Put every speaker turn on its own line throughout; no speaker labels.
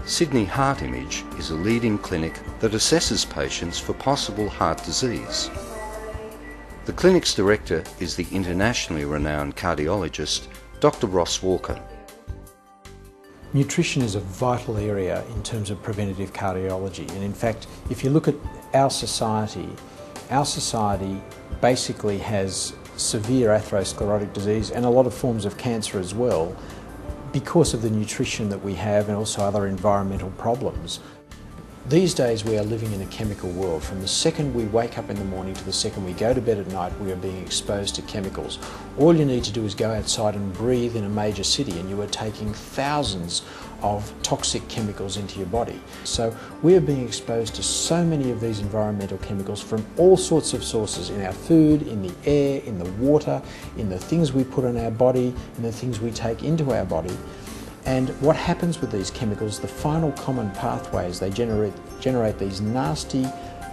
Sydney Heart Image is a leading clinic that assesses patients for possible heart disease. The clinic's director is the internationally renowned cardiologist, Dr. Ross Walker.
Nutrition is a vital area in terms of preventative cardiology, and in fact, if you look at our society basically has severe atherosclerotic disease and a lot of forms of cancer as well, because of the nutrition that we have and also other environmental problems. These days we are living in a chemical world. From the second we wake up in the morning to the second we go to bed at night, we are being exposed to chemicals. All you need to do is go outside and breathe in a major city and you are taking thousands of toxic chemicals into your body. So we are being exposed to so many of these environmental chemicals from all sorts of sources, in our food, in the air, in the water, in the things we put on our body, in the things we take into our body. And what happens with these chemicals, the final common pathway is they generate these nasty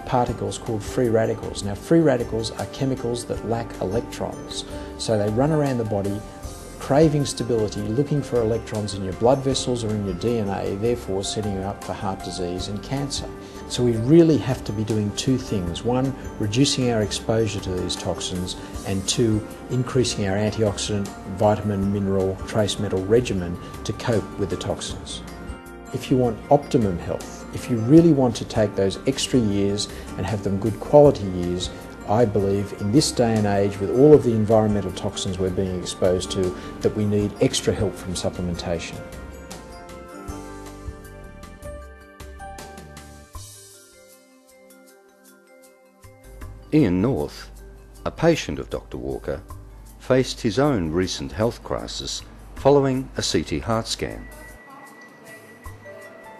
particles called free radicals. Now, free radicals are chemicals that lack electrons. So they run around the body craving stability, looking for electrons in your blood vessels or in your DNA, therefore setting you up for heart disease and cancer. So we really have to be doing two things. One, reducing our exposure to these toxins, and two, increasing our antioxidant, vitamin, mineral, trace metal regimen to cope with the toxins. If you want optimum health, if you really want to take those extra years and have them good quality years, I believe in this day and age, with all of the environmental toxins we're being exposed to, that we need extra help from supplementation.
Ian North, a patient of Dr. Walker, faced his own recent health crisis following a CT heart scan.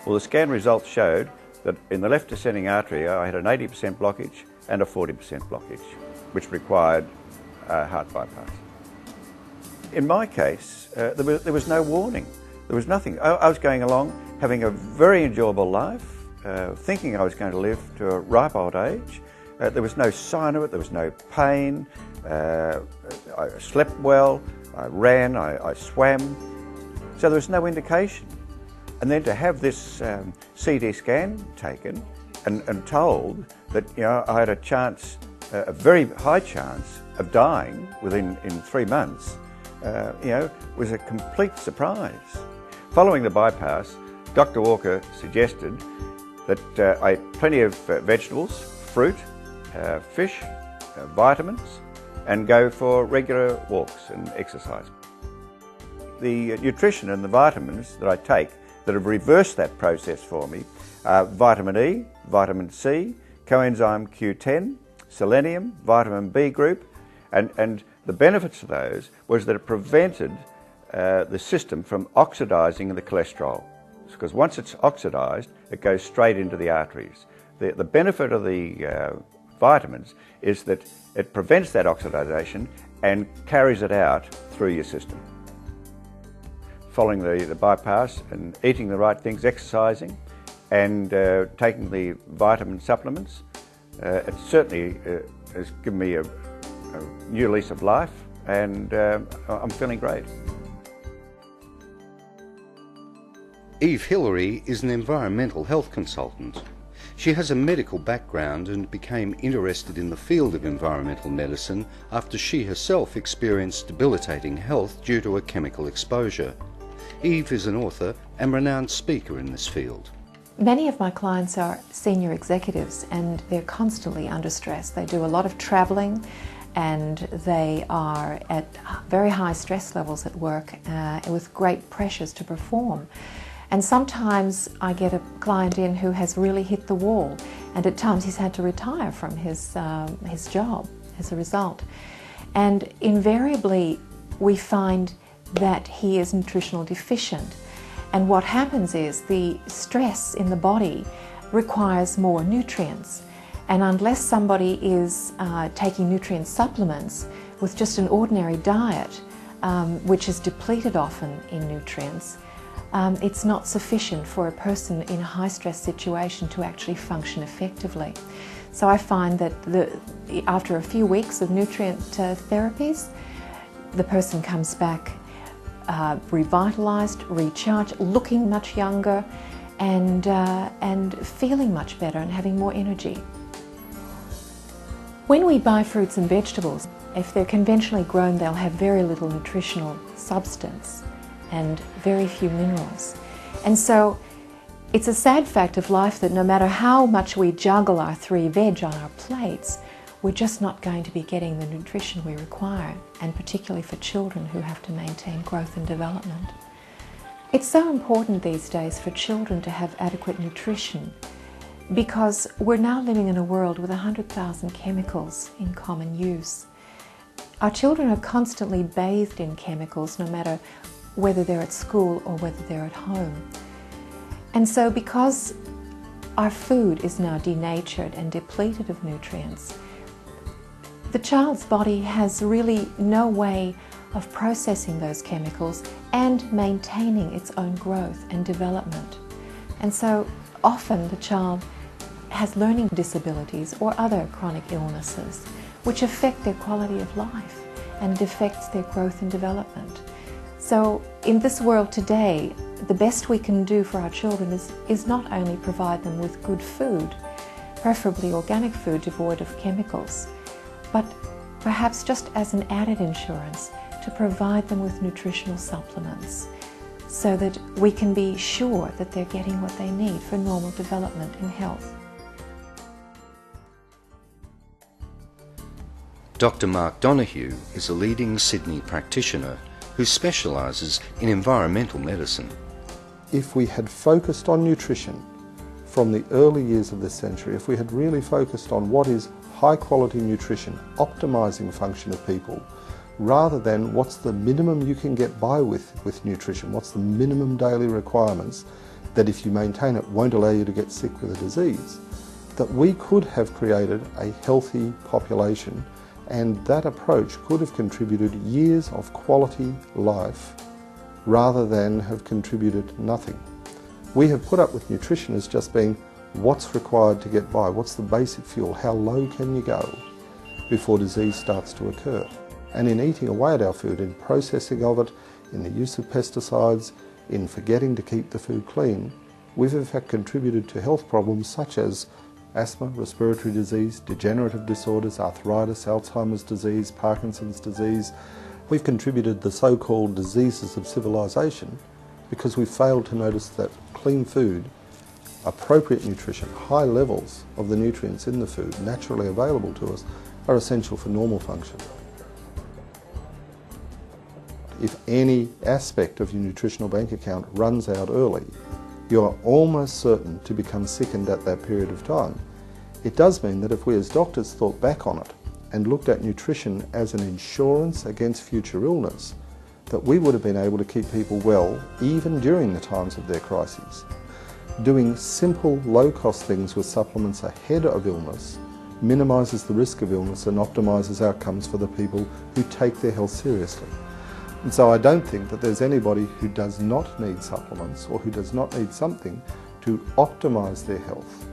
Well, the scan results showed that in the left descending artery I had an 80% blockage and a 40% blockage, which required a heart bypass. In my case, there was no warning. There was nothing. I was going along having a very enjoyable life, thinking I was going to live to a ripe old age. There was no sign of it, there was no pain. I slept well, I ran, I swam. So there was no indication. And then to have this CT scan taken and told that I had a chance, a very high chance of dying in 3 months, was a complete surprise. Following the bypass, Dr. Walker suggested that I eat plenty of vegetables, fruit, fish, vitamins, and go for regular walks and exercise. The nutrition and the vitamins that I take that have reversed that process for me are vitamin E, vitamin C, coenzyme Q10, selenium, vitamin B group, and the benefits of those was that it prevented the system from oxidising the cholesterol, because once it's oxidised, it goes straight into the arteries. The benefit of the vitamins is that it prevents that oxidation and carries it out through your system. Following the bypass and eating the right things, exercising, and taking the vitamin supplements, it certainly has given me a new lease of life, and I'm feeling great.
Eve Hillary is an environmental health consultant. She has a medical background and became interested in the field of environmental medicine after she herself experienced debilitating health due to a chemical exposure. Eve is an author and renowned speaker in this field.
Many of my clients are senior executives and they're constantly under stress. They do a lot of travelling and they are at very high stress levels at work with great pressures to perform. And sometimes I get a client in who has really hit the wall, and at times he's had to retire from his job as a result. And invariably we find that he is nutritional deficient. And what happens is the stress in the body requires more nutrients. And unless somebody is taking nutrient supplements with just an ordinary diet, which is depleted often in nutrients, it's not sufficient for a person in a high-stress situation to actually function effectively. So I find that after a few weeks of nutrient therapies, the person comes back revitalised, recharged, looking much younger, and feeling much better and having more energy. When we buy fruits and vegetables, if they're conventionally grown, they'll have very little nutritional substance and very few minerals. And so it's a sad fact of life that no matter how much we juggle our 3 veg on our plates, we're just not going to be getting the nutrition we require, and particularly for children who have to maintain growth and development. It's so important these days for children to have adequate nutrition, because we're now living in a world with 100,000 chemicals in common use. Our children are constantly bathed in chemicals, no matter whether they're at school or whether they're at home. And so because our food is now denatured and depleted of nutrients, the child's body has really no way of processing those chemicals and maintaining its own growth and development. And so often the child has learning disabilities or other chronic illnesses which affect their quality of life and affects their growth and development. So in this world today, the best we can do for our children is not only provide them with good food, preferably organic food devoid of chemicals, but perhaps just as an added insurance to provide them with nutritional supplements so that we can be sure that they're getting what they need for normal development and health.
Dr. Mark DONOHOE is a leading Sydney practitioner who specialises in environmental medicine.
If we had focused on nutrition from the early years of this century, if we had really focused on what is high quality nutrition, optimising function of people, rather than what's the minimum you can get by with nutrition, what's the minimum daily requirements that if you maintain it won't allow you to get sick with a disease, that we could have created a healthy population, and that approach could have contributed years of quality life rather than have contributed nothing. We have put up with nutrition as just being what's required to get by, what's the basic fuel, how low can you go before disease starts to occur. And in eating away at our food, in processing of it, in the use of pesticides, in forgetting to keep the food clean, we've in fact contributed to health problems such as asthma, respiratory disease, degenerative disorders, arthritis, Alzheimer's disease, Parkinson's disease. We've contributed the so-called diseases of civilization because we failed to notice that clean food, appropriate nutrition, high levels of the nutrients in the food naturally available to us are essential for normal function. If any aspect of your nutritional bank account runs out early, you are almost certain to become sickened at that period of time. It does mean that if we as doctors thought back on it and looked at nutrition as an insurance against future illness, that we would have been able to keep people well even during the times of their crises. Doing simple, low-cost things with supplements ahead of illness minimises the risk of illness and optimises outcomes for the people who take their health seriously. And so I don't think that there's anybody who does not need supplements or who does not need something to optimise their health.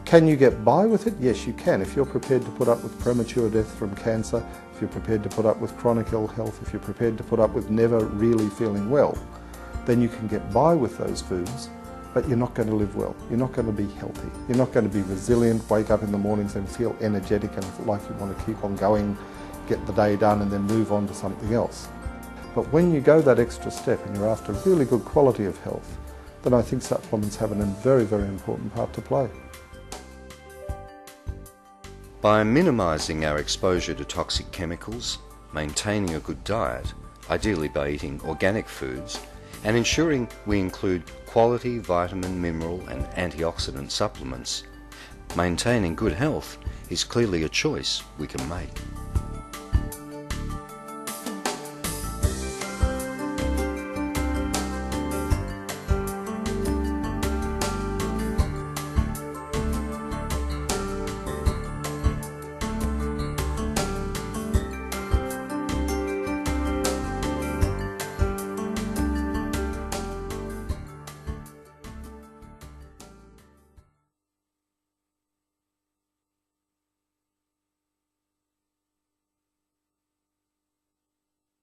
Can you get by with it? Yes, you can. If you're prepared to put up with premature death from cancer, if you're prepared to put up with chronic ill health, if you're prepared to put up with never really feeling well, then you can get by with those foods, but you're not going to live well. You're not going to be healthy. You're not going to be resilient, wake up in the mornings and feel energetic and like you want to keep on going, get the day done and then move on to something else. But when you go that extra step and you're after really good quality of health, then I think supplements have a very, very important part to play.
By minimising our exposure to toxic chemicals, maintaining a good diet, ideally by eating organic foods, and ensuring we include quality vitamin, mineral and antioxidant supplements, maintaining good health is clearly a choice we can make.